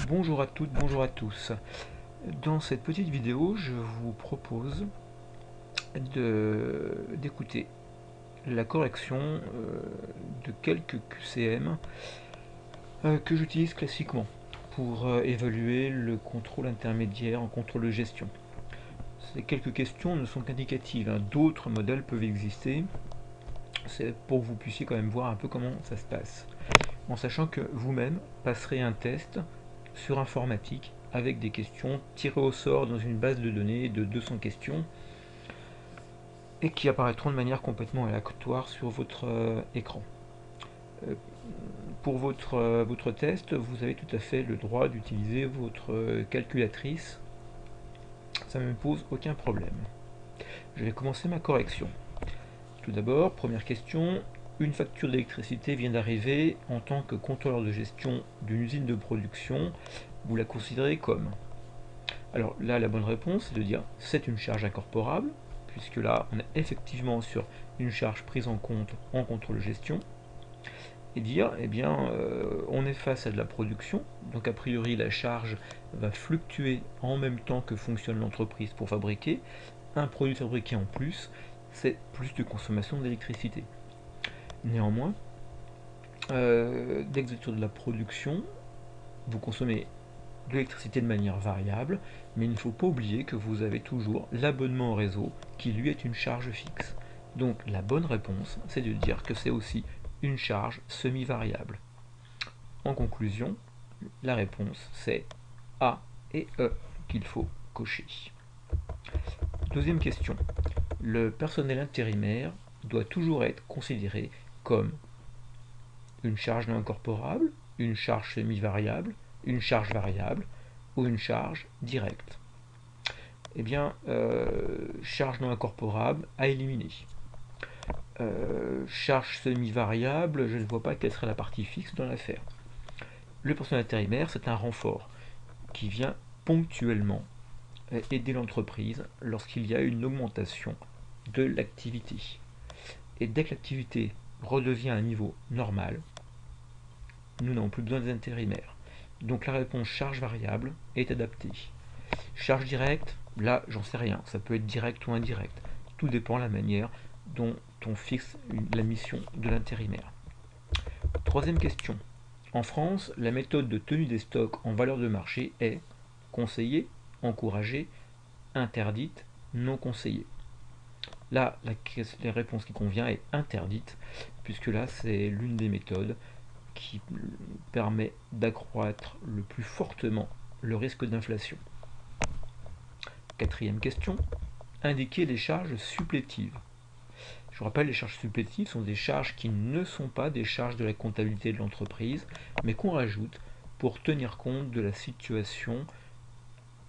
Bonjour à toutes, bonjour à tous. Dans cette petite vidéo, je vous propose d'écouter la correction de quelques QCM que j'utilise classiquement pour évaluer le contrôle intermédiaire en contrôle de gestion. Ces quelques questions ne sont qu'indicatives, hein. D'autres modèles peuvent exister. C'est pour que vous puissiez quand même voir un peu comment ça se passe, en sachant que vous-même passerez un test sur informatique avec des questions tirées au sort dans une base de données de 200 questions et qui apparaîtront de manière complètement aléatoire sur votre écran. Euh, pour votre test, vous avez tout à fait le droit d'utiliser votre calculatrice, ça ne me pose aucun problème. Je vais commencer ma correction. Tout d'abord, première question, une facture d'électricité vient d'arriver. En tant que contrôleur de gestion d'une usine de production, vous la considérez comme? Alors là, la bonne réponse, c'est de dire c'est une charge incorporable, puisque là, on est effectivement sur une charge prise en compte en contrôle de gestion, et dire, eh bien, on est face à de la production, donc a priori, la charge va fluctuer en même temps que fonctionne l'entreprise pour fabriquer. Un produit fabriqué en plus, c'est plus de consommation d'électricité. Néanmoins, dès que vous êtes sur de la production, vous consommez de l'électricité de manière variable, mais il ne faut pas oublier que vous avez toujours l'abonnement au réseau qui lui est une charge fixe. Donc la bonne réponse, c'est de dire que c'est aussi une charge semi-variable. En conclusion, la réponse c'est A et E qu'il faut cocher. Deuxième question. Le personnel intérimaire doit toujours être considéré comme une charge non incorporable, une charge semi-variable, une charge variable ou une charge directe. Eh bien, charge non incorporable à éliminer. Charge semi-variable, je ne vois pas quelle serait la partie fixe dans l'affaire. Le personnel intérimaire, c'est un renfort qui vient ponctuellement aider l'entreprise lorsqu'il y a une augmentation de l'activité. Et dès que l'activité redevient à un niveau normal, nous n'avons plus besoin des intérimaires. Donc la réponse charge variable est adaptée. Charge directe, là j'en sais rien, ça peut être direct ou indirect. Tout dépend de la manière dont on fixe la mission de l'intérimaire. Troisième question. En France, la méthode de tenue des stocks en valeur de marché est conseillée, encouragée, interdite, non conseillée. Là, la réponse qui convient est interdite, puisque là c'est l'une des méthodes qui permet d'accroître le plus fortement le risque d'inflation. Quatrième question, indiquer les charges supplétives. Je rappelle, les charges supplétives sont des charges qui ne sont pas des charges de la comptabilité de l'entreprise, mais qu'on rajoute pour tenir compte de la situation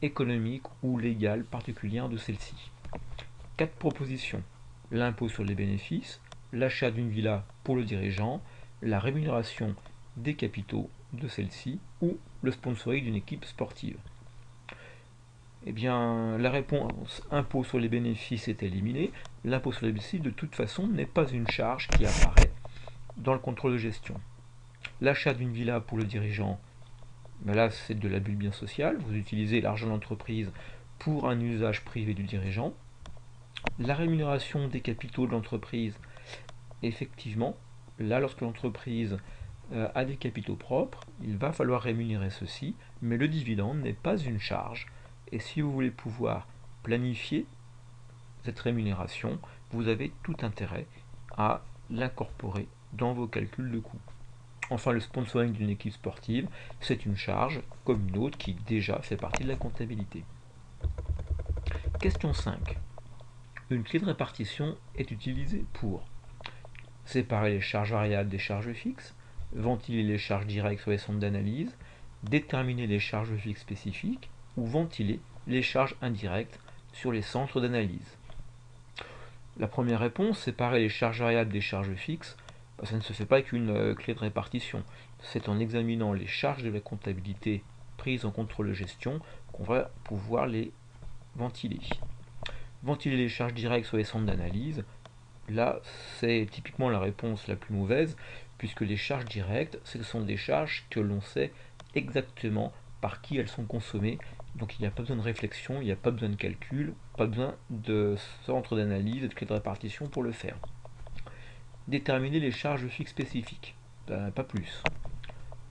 économique ou légale particulière de celle-ci. 4 propositions. L'impôt sur les bénéfices, l'achat d'une villa pour le dirigeant, la rémunération des capitaux de celle-ci ou le sponsoring d'une équipe sportive. Eh bien, la réponse impôt sur les bénéfices est éliminée. L'impôt sur les bénéfices, de toute façon, n'est pas une charge qui apparaît dans le contrôle de gestion. L'achat d'une villa pour le dirigeant, ben là, c'est de l'abus de bien social. Vous utilisez l'argent de l'entreprise pour un usage privé du dirigeant. La rémunération des capitaux de l'entreprise, effectivement, là, lorsque l'entreprise a des capitaux propres, il va falloir rémunérer ceux-ci, mais le dividende n'est pas une charge. Et si vous voulez pouvoir planifier cette rémunération, vous avez tout intérêt à l'incorporer dans vos calculs de coûts. Enfin, le sponsoring d'une équipe sportive, c'est une charge comme une autre qui déjà fait partie de la comptabilité. Question 5. Une clé de répartition est utilisée pour séparer les charges variables des charges fixes, ventiler les charges directes sur les centres d'analyse, déterminer les charges fixes spécifiques ou ventiler les charges indirectes sur les centres d'analyse. La première réponse, séparer les charges variables des charges fixes, ça ne se fait pas avec une clé de répartition. C'est en examinant les charges de la comptabilité prises en contrôle de gestion qu'on va pouvoir les ventiler. Ventiler les charges directes sur les centres d'analyse, là c'est typiquement la réponse la plus mauvaise, puisque les charges directes, ce sont des charges que l'on sait exactement par qui elles sont consommées. Donc il n'y a pas besoin de réflexion, il n'y a pas besoin de calcul, pas besoin de centre d'analyse et de clé de répartition pour le faire. Déterminer les charges fixes spécifiques, pas plus.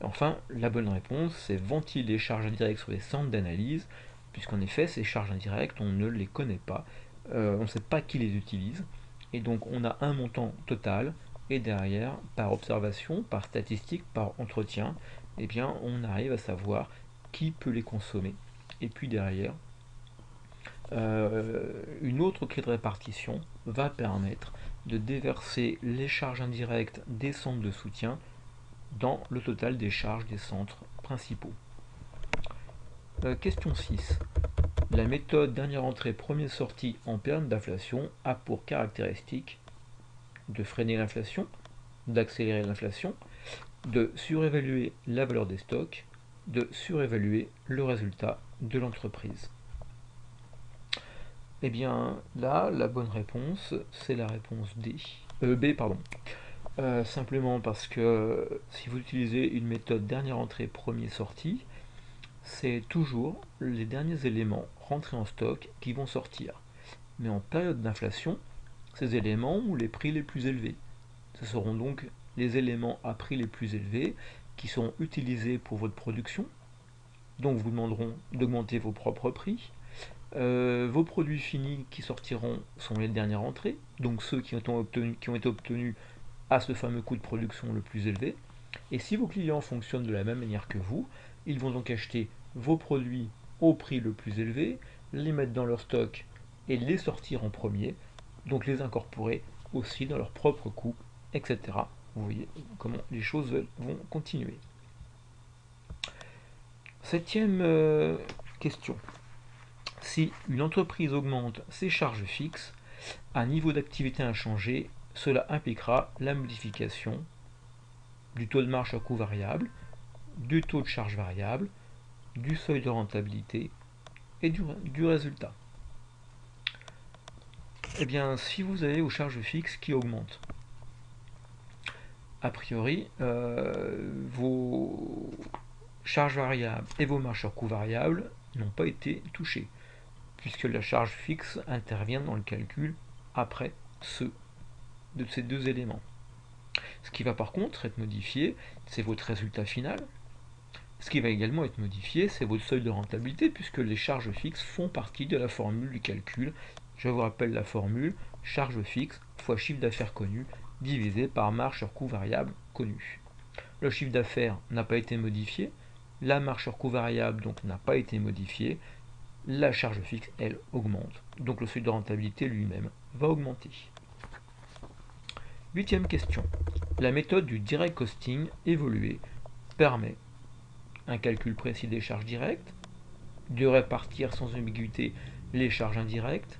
Enfin, la bonne réponse, c'est ventiler les charges indirectes sur les centres d'analyse, puisqu'en effet, ces charges indirectes, on ne les connaît pas, on ne sait pas qui les utilise, et donc on a un montant total, et derrière, par observation, par statistique, par entretien, eh bien, on arrive à savoir qui peut les consommer. Et puis derrière, une autre clé de répartition va permettre de déverser les charges indirectes des centres de soutien dans le total des charges des centres principaux. Question 6. La méthode dernière entrée, première sortie en période d'inflation a pour caractéristique de freiner l'inflation, d'accélérer l'inflation, de surévaluer la valeur des stocks, de surévaluer le résultat de l'entreprise. Eh bien là, la bonne réponse, c'est la réponse B. Simplement parce que si vous utilisez une méthode dernière entrée, premier sortie, c'est toujours les derniers éléments rentrés en stock qui vont sortir. Mais en période d'inflation, ces éléments ont les prix les plus élevés. Ce seront donc les éléments à prix les plus élevés qui seront utilisés pour votre production. Donc vous demanderont d'augmenter vos propres prix. Vos produits finis qui sortiront sont les dernières entrées, donc ceux qui ont été obtenus à ce fameux coût de production le plus élevé. Et si vos clients fonctionnent de la même manière que vous, ils vont donc acheter vos produits au prix le plus élevé, les mettre dans leur stock et les sortir en premier, donc les incorporer aussi dans leur propre coût, etc. Vous voyez comment les choses vont continuer. Septième question. Si une entreprise augmente ses charges fixes, à niveau d'activité inchangé, cela impliquera la modification du taux de marge à coût variable, du taux de charge variable, du seuil de rentabilité et du résultat. Eh bien, si vous avez vos charges fixes qui augmentent, a priori, vos charges variables et vos marges à coût variable n'ont pas été touchées, puisque la charge fixe intervient dans le calcul après de ces deux éléments. Ce qui va par contre être modifié, c'est votre résultat final. Ce qui va également être modifié, c'est votre seuil de rentabilité, puisque les charges fixes font partie de la formule du calcul. Je vous rappelle la formule, charge fixe fois chiffre d'affaires connu, divisé par marge sur coût variable connu. Le chiffre d'affaires n'a pas été modifié, la marge sur coût variable donc n'a pas été modifiée, la charge fixe, elle, augmente. Donc le seuil de rentabilité lui-même va augmenter. Huitième question. La méthode du direct costing évoluée permet un calcul précis des charges directes, de répartir sans ambiguïté les charges indirectes,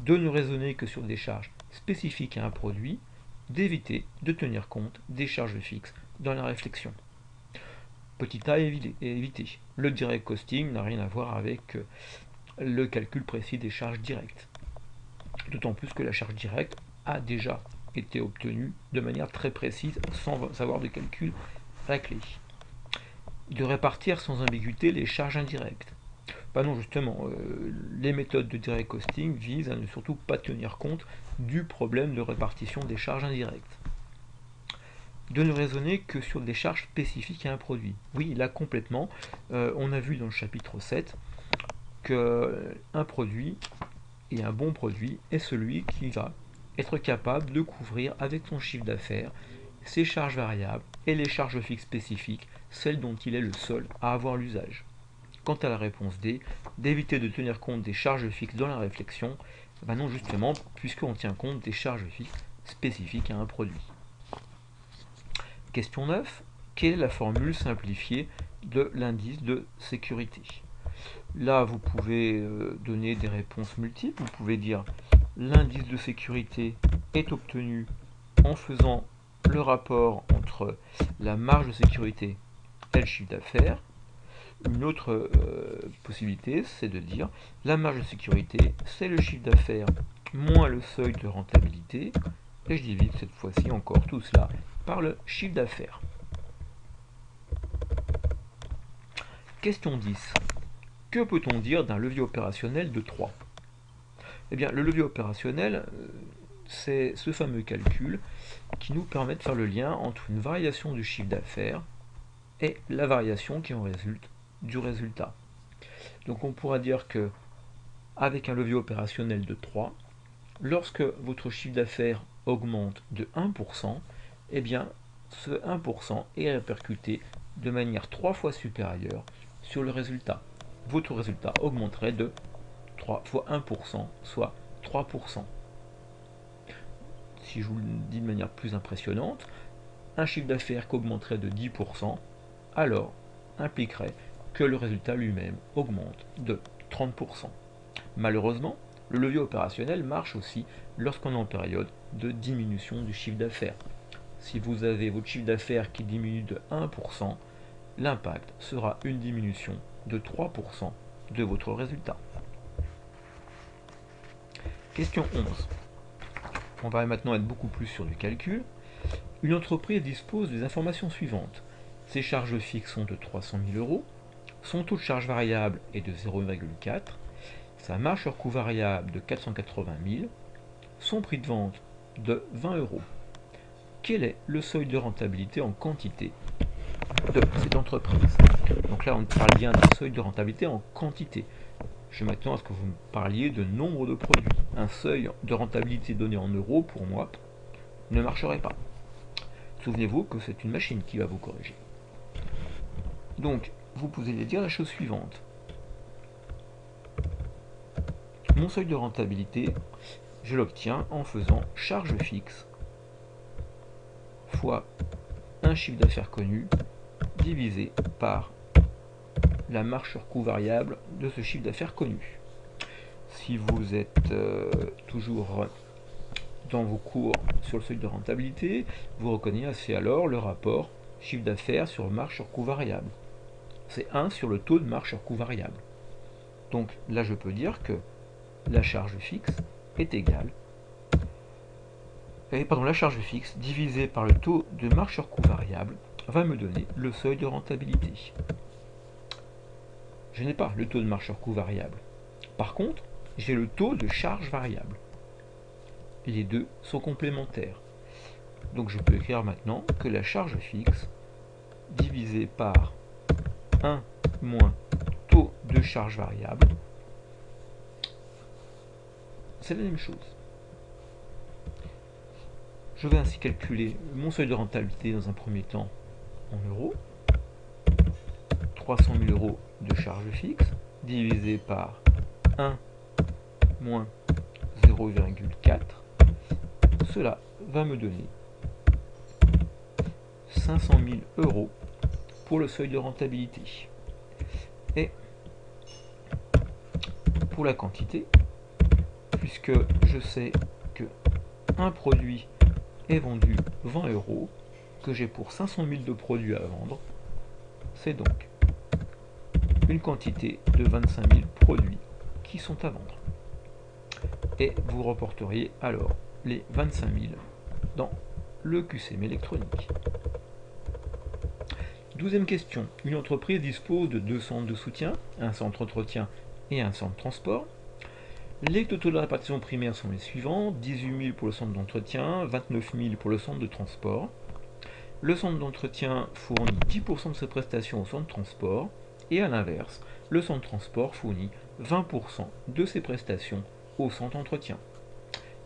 de ne raisonner que sur des charges spécifiques à un produit, d'éviter de tenir compte des charges fixes dans la réflexion. Petit a éviter. Le direct costing n'a rien à voir avec le calcul précis des charges directes. D'autant plus que la charge directe a déjà été obtenue de manière très précise sans savoir de calcul à la clé. De répartir sans ambiguïté les charges indirectes. Bah non, justement, les méthodes de direct costing visent à ne surtout pas tenir compte du problème de répartition des charges indirectes. De ne raisonner que sur des charges spécifiques à un produit. Oui, là complètement, on a vu dans le chapitre 7 qu'un produit, et un bon produit, est celui qui va être capable de couvrir avec son chiffre d'affaires ses charges variables et les charges fixes spécifiques, celles dont il est le seul à avoir l'usage. Quant à la réponse D, d'éviter de tenir compte des charges fixes dans la réflexion, ben non justement, puisqu'on tient compte des charges fixes spécifiques à un produit. Question 9. Quelle est la formule simplifiée de l'indice de sécurité? Là, vous pouvez donner des réponses multiples. Vous pouvez dire l'indice de sécurité est obtenu en faisant le rapport entre la marge de sécurité et le chiffre d'affaires. Une autre possibilité, c'est de dire la marge de sécurité, c'est le chiffre d'affaires moins le seuil de rentabilité. Et je divise cette fois-ci encore tout cela par le chiffre d'affaires. Question 10. Que peut-on dire d'un levier opérationnel de 3? Eh bien, le levier opérationnel, c'est ce fameux calcul qui nous permet de faire le lien entre une variation du chiffre d'affaires et la variation qui en résulte du résultat. Donc on pourra dire que avec un levier opérationnel de 3, lorsque votre chiffre d'affaires augmente de 1%, eh bien ce 1% est répercuté de manière 3 fois supérieure sur le résultat. Votre résultat augmenterait de 3 fois 1%, soit 3%. Si je vous le dis de manière plus impressionnante, un chiffre d'affaires qui augmenterait de 10%, alors impliquerait que le résultat lui-même augmente de 30%. Malheureusement, le levier opérationnel marche aussi lorsqu'on est en période de diminution du chiffre d'affaires. Si vous avez votre chiffre d'affaires qui diminue de 1%, l'impact sera une diminution de 3% de votre résultat. Question 11. On va maintenant être beaucoup plus sur du calcul. Une entreprise dispose des informations suivantes. Ses charges fixes sont de 300 000 euros, son taux de charge variable est de 0,4, sa marge sur coût variable de 480 000, son prix de vente de 20 euros. Quel est le seuil de rentabilité en quantité de cette entreprise? Donc là, on parle bien d'un seuil de rentabilité en quantité. Je m'attends à ce que vous me parliez de nombre de produits. Un seuil de rentabilité donné en euros, pour moi, ne marcherait pas. Souvenez-vous que c'est une machine qui va vous corriger. Donc, vous pouvez dire la chose suivante. Mon seuil de rentabilité, je l'obtiens en faisant charge fixe fois un chiffre d'affaires connu divisé par la marge sur coût variable de ce chiffre d'affaires connu. Si vous êtes toujours dans vos cours sur le seuil de rentabilité, vous reconnaissez alors le rapport chiffre d'affaires sur marge sur coût variable. C'est 1 sur le taux de marge sur coût variable. Donc là, je peux dire que la charge fixe est égale, la charge fixe divisée par le taux de marge sur coût variable va me donner le seuil de rentabilité. Je n'ai pas le taux de marge sur coût variable. Par contre, j'ai le taux de charge variable. Les deux sont complémentaires. Donc je peux écrire maintenant que la charge fixe divisée par 1 moins taux de charge variable, c'est la même chose. Je vais ainsi calculer mon seuil de rentabilité dans un premier temps en euros. 300 000 euros de charge fixe divisé par 1 moins 0,4. Cela va me donner 500 000 euros pour le seuil de rentabilité. Et pour la quantité, puisque je sais que un produit est vendu 20 euros, que j'ai pour 500 000 de produits à vendre, c'est donc une quantité de 25 000 produits qui sont à vendre. Et vous reporteriez alors les 25 000 dans le QCM électronique. 12e question. Une entreprise dispose de 2 centres de soutien, un centre d'entretien et un centre de transport. Les totaux de la répartition primaire sont les suivants: 18 000 pour le centre d'entretien, 29 000 pour le centre de transport. Le centre d'entretien fournit 10% de ses prestations au centre de transport, et à l'inverse, le centre de transport fournit 20% de ses prestations au centre d'entretien.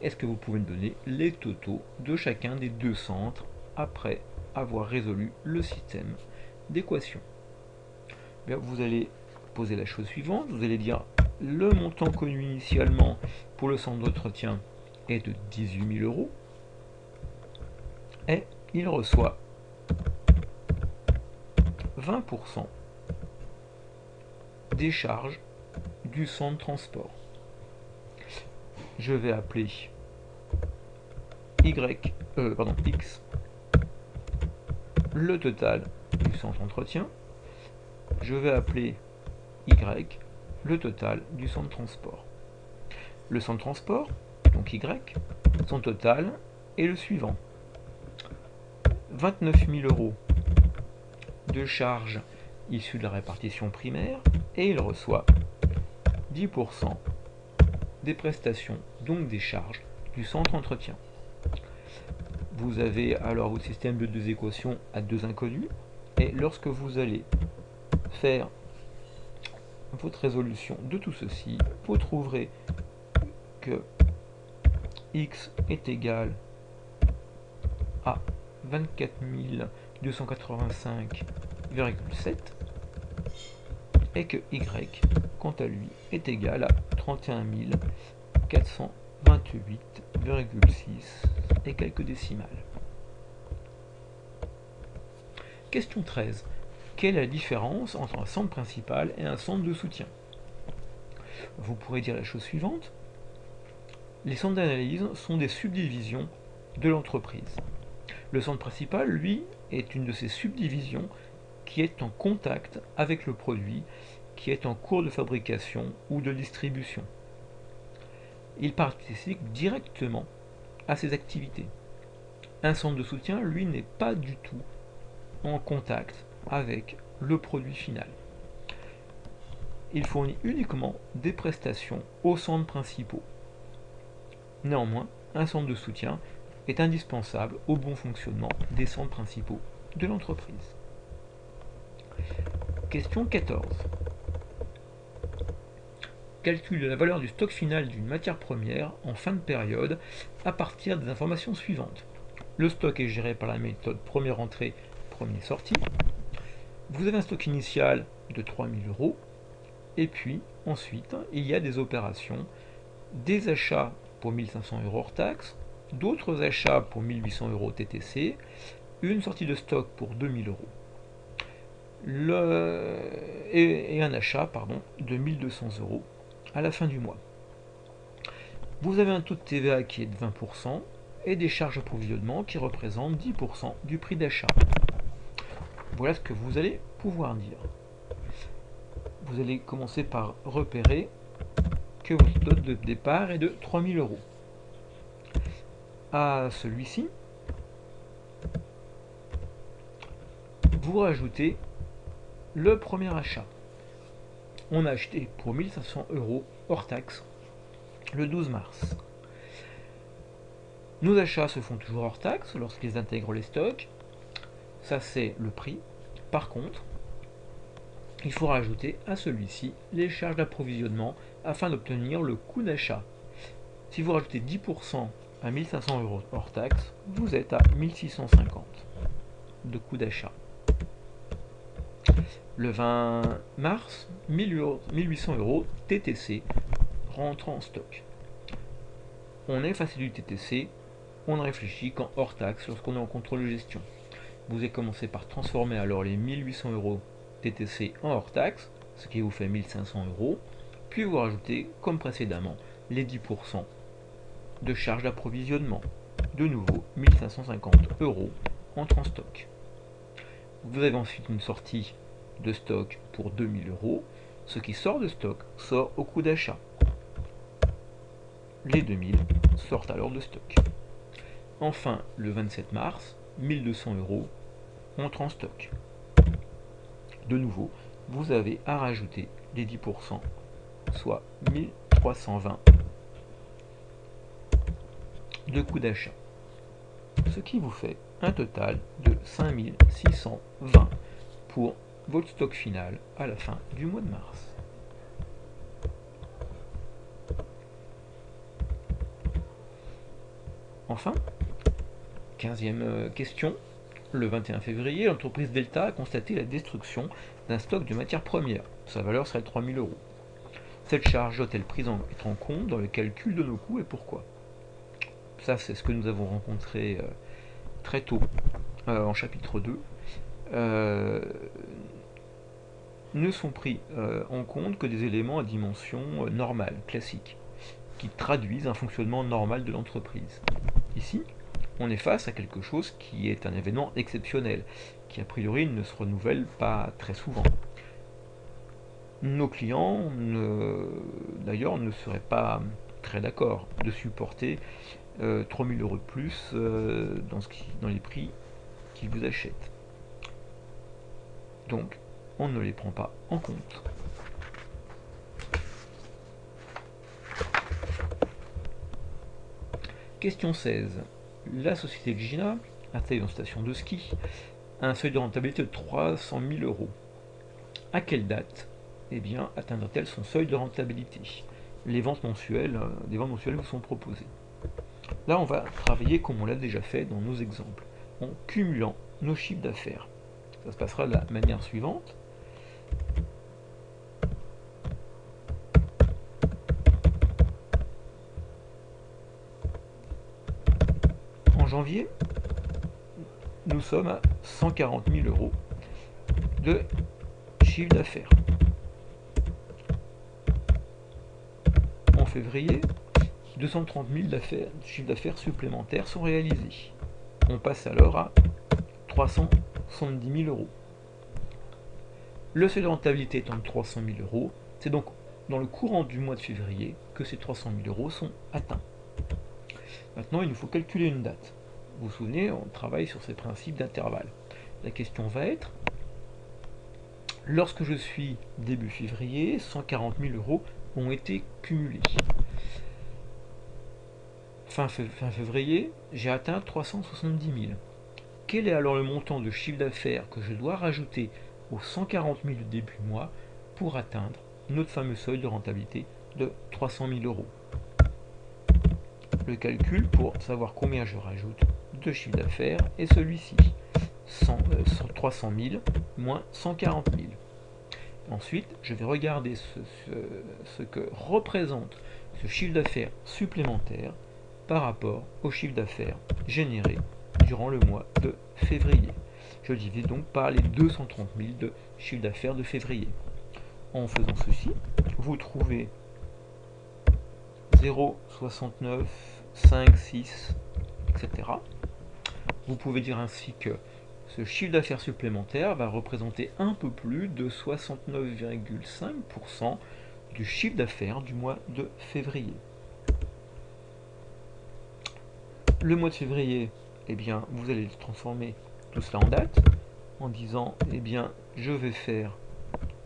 Est-ce que vous pouvez me donner les totaux de chacun des deux centres après avoir résolu le système d'équation? Vous allez poser la chose suivante, vous allez dire le montant connu initialement pour le centre d'entretien est de 18 000 euros et il reçoit 20% des charges du centre de transport. Je vais appeler X le total du centre d'entretien. Je vais appeler Y le total du centre de transport. Le centre de transport, donc Y, son total est le suivant: 29 000 euros de charges issu de la répartition primaire, et il reçoit 10% des prestations, donc des charges, du centre entretien. Vous avez alors votre système de deux équations à deux inconnus, et lorsque vous allez faire votre résolution de tout ceci, vous trouverez que x est égal à 24 285,7 et que y, quant à lui, est égal à 31 428,6 et quelques décimales. Question 13. Quelle est la différence entre un centre principal et un centre de soutien? Vous pourrez dire la chose suivante. Les centres d'analyse sont des subdivisions de l'entreprise. Le centre principal, lui, est une de ces subdivisions qui est en contact avec le produit, qui est en cours de fabrication ou de distribution. Il participe directement à ces activités. Un centre de soutien, lui, n'est pas du tout en contact avec le produit final. Il fournit uniquement des prestations aux centres principaux. Néanmoins, un centre de soutien est indispensable au bon fonctionnement des centres principaux de l'entreprise. Question 14. Calcul de la valeur du stock final d'une matière première en fin de période à partir des informations suivantes. Le stock est géré par la méthode première entrée, première sortie. Vous avez un stock initial de 3 000 euros. Et puis, ensuite, il y a des opérations, des achats pour 1 500 euros hors taxe, d'autres achats pour 1 800 euros TTC, une sortie de stock pour 2 000 euros. Et un achat de 1 200 euros à la fin du mois. Vous avez un taux de TVA qui est de 20% et des charges d'approvisionnement qui représentent 10% du prix d'achat. Voilà ce que vous allez pouvoir dire. Vous allez commencer par repérer que votre stock de départ est de 3 000 euros. À celui-ci, vous rajoutez le premier achat. On a acheté pour 1 500 euros hors taxe le 12 mars. Nos achats se font toujours hors taxe lorsqu'ils intègrent les stocks. Ça, c'est le prix. Par contre, il faut rajouter à celui-ci les charges d'approvisionnement afin d'obtenir le coût d'achat. Si vous rajoutez 10% à 1 500 euros hors taxe, vous êtes à 1 650 de coût d'achat. Le 20 mars, 1 800 euros TTC rentrent en stock. On est face à du TTC, on ne réfléchit qu'en hors taxe lorsqu'on est en contrôle de gestion. Vous avez commencé par transformer alors les 1 800 euros TTC en hors taxe, ce qui vous fait 1 500 euros, puis vous rajoutez, comme précédemment, les 10% de charges d'approvisionnement. De nouveau, 1 550 euros entrent en stock. Vous avez ensuite une sortie de stock pour 2 000 euros. Ce qui sort de stock sort au coût d'achat. Les 2 000 sortent alors de stock. Enfin, le 27 mars, 1 200 euros entrent en stock. De nouveau, vous avez à rajouter les 10%, soit 1 320 de coût d'achat. Ce qui vous fait un total de 5 620 pour votre stock final à la fin du mois de mars. Enfin, 15e question. Le 21 février, l'entreprise Delta a constaté la destruction d'un stock de matières premières. Sa valeur serait de 3 000 euros. Cette charge doit-elle être en compte dans le calcul de nos coûts et pourquoi? Ça, c'est ce que nous avons rencontré très tôt en chapitre 2. Ne sont pris en compte que des éléments à dimension normale, classique, qui traduisent un fonctionnement normal de l'entreprise. Ici, on est face à quelque chose qui est un événement exceptionnel, qui a priori ne se renouvelle pas très souvent. Nos clients, d'ailleurs, ne seraient pas très d'accord de supporter 3 000 euros de plus dans les prix qu'ils vous achètent. Donc, on ne les prend pas en compte. Question 16. La société Gina, installée dans une station de ski, a un seuil de rentabilité de 300 000 euros. À quelle date atteindra-t-elle son seuil de rentabilité? Les ventes mensuelles, des ventes mensuelles vous sont proposées. Là, on va travailler comme on l'a déjà fait dans nos exemples, en cumulant nos chiffres d'affaires. Ça se passera de la manière suivante. En janvier, nous sommes à 140 000 euros de chiffre d'affaires. En février, 230 000 de chiffre d'affaires supplémentaires sont réalisés. On passe alors à 370 000 euros. Le seuil de rentabilité étant de 300 000 euros, c'est donc dans le courant du mois de février que ces 300 000 euros sont atteints. Maintenant, il nous faut calculer une date. Vous vous souvenez, on travaille sur ces principes d'intervalle. La question va être, lorsque je suis début février, 140 000 euros ont été cumulés. Fin février, j'ai atteint 370 000. Quel est alors le montant de chiffre d'affaires que je dois rajouter aux 140 000 du début du mois pour atteindre notre fameux seuil de rentabilité de 300 000 euros? Le calcul pour savoir combien je rajoute de chiffre d'affaires est celui-ci. 300 000 moins 140 000. Ensuite, je vais regarder ce que représente ce chiffre d'affaires supplémentaire par rapport au chiffre d'affaires généré durant le mois de février. Je divise donc par les 230 000 de chiffre d'affaires de février. En faisant ceci, vous trouvez 0,69, 5, 6, etc. Vous pouvez dire ainsi que ce chiffre d'affaires supplémentaire va représenter un peu plus de 69,5% du chiffre d'affaires du mois de février. Le mois de février, vous allez transformer tout cela en date en disant, je vais faire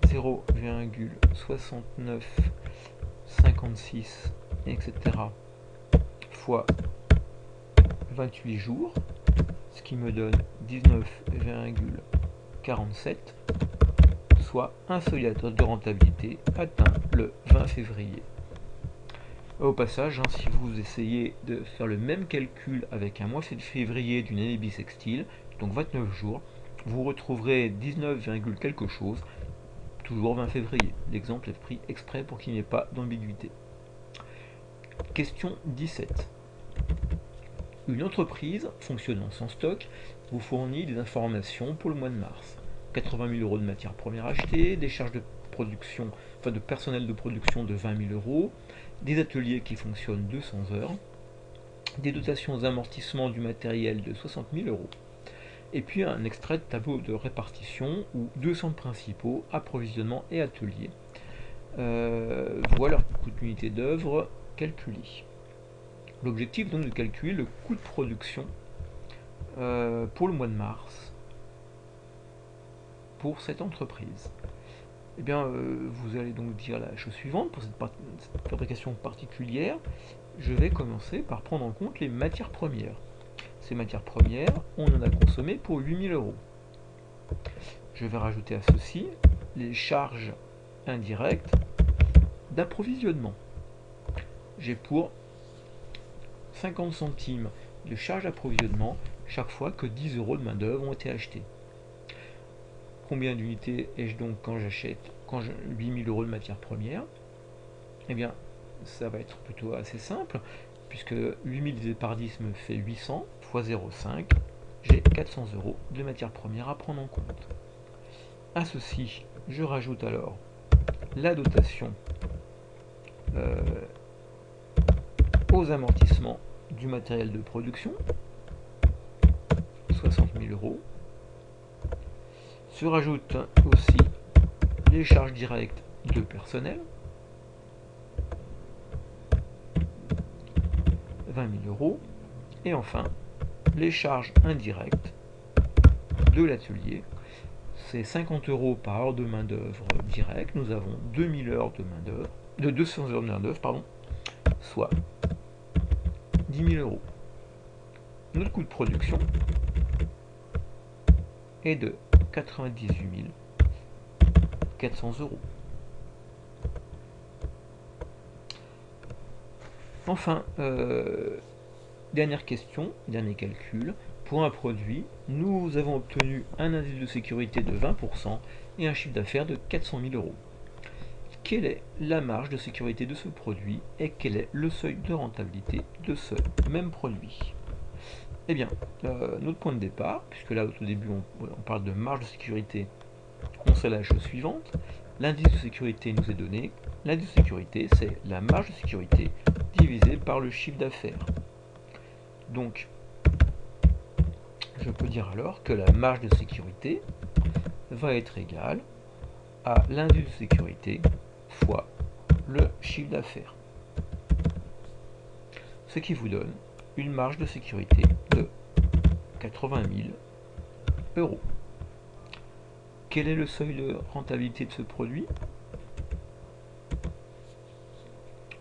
0,6956, etc. fois 28 jours, ce qui me donne 19,47, soit un seuil de rentabilité atteint le 20 février. Au passage, si vous essayez de faire le même calcul avec un mois de février d'une année bissextile, donc 29 jours, vous retrouverez 19, quelque chose, toujours 20 février. L'exemple est pris exprès pour qu'il n'y ait pas d'ambiguïté. Question 17. Une entreprise fonctionnant sans stock vous fournit des informations pour le mois de mars. 80 000 euros de matières premières achetées, des charges de production, de personnel de production de 20 000 euros, des ateliers qui fonctionnent 200 heures, des dotations aux amortissements du matériel de 60 000 euros, et puis un extrait de tableau de répartition où 2 centres principaux, approvisionnement et atelier, voient leur coût d'unité d'œuvre calculé. L'objectif donc de calculer le coût de production pour le mois de mars pour cette entreprise. Vous allez donc dire la chose suivante. Pour cette fabrication particulière, je vais commencer par prendre en compte les matières premières. Ces matières premières, on en a consommé pour 8 000 euros. Je vais rajouter à ceci les charges indirectes d'approvisionnement. J'ai pour 50 centimes de charges d'approvisionnement chaque fois que 10 euros de main d'œuvre ont été achetés. Combien d'unités ai-je donc quand j'achète 8 000 euros de matières premières? Ça va être plutôt assez simple, puisque 8 000 divisé par 10 me fait 800 fois 0,5, j'ai 400 euros de matières premières à prendre en compte. À ceci, je rajoute alors la dotation aux amortissements du matériel de production, 60 000 euros. Se rajoutent aussi les charges directes de personnel, 20 000 euros, et enfin les charges indirectes de l'atelier, c'est 50 € par heure de main-d'œuvre directe. Nous avons 2000 heures de main-d'œuvre, de 200 heures de main-d'œuvre, pardon, soit 10 000 €. Notre coût de production est de 98 400 €. Enfin, dernière question, dernier calcul. Pour un produit, nous avons obtenu un indice de sécurité de 20% et un chiffre d'affaires de 400 000 €. Quelle est la marge de sécurité de ce produit et quel est le seuil de rentabilité de ce même produit? Eh bien, notre point de départ, puisque là au tout début on parle de marge de sécurité, on sait la chose suivante. L'indice de sécurité nous est donné. L'indice de sécurité, c'est la marge de sécurité divisée par le chiffre d'affaires. Donc, je peux dire alors que la marge de sécurité va être égale à l'indice de sécurité fois le chiffre d'affaires. Ce qui vous donne une marge de sécurité de 80 000 €. Quel est le seuil de rentabilité de ce produit?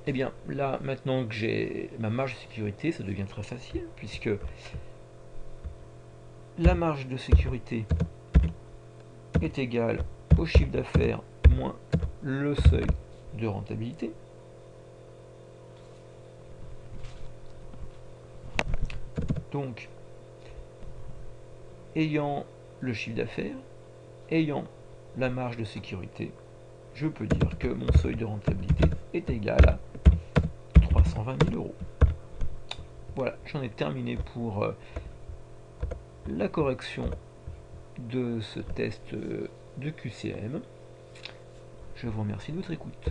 Eh bien, là, maintenant que j'ai ma marge de sécurité, ça devient très facile, puisque la marge de sécurité est égale au chiffre d'affaires moins le seuil de rentabilité. Donc, ayant le chiffre d'affaires, ayant la marge de sécurité, je peux dire que mon seuil de rentabilité est égal à 320 000 €. Voilà, j'en ai terminé pour la correction de ce test de QCM. Je vous remercie de votre écoute.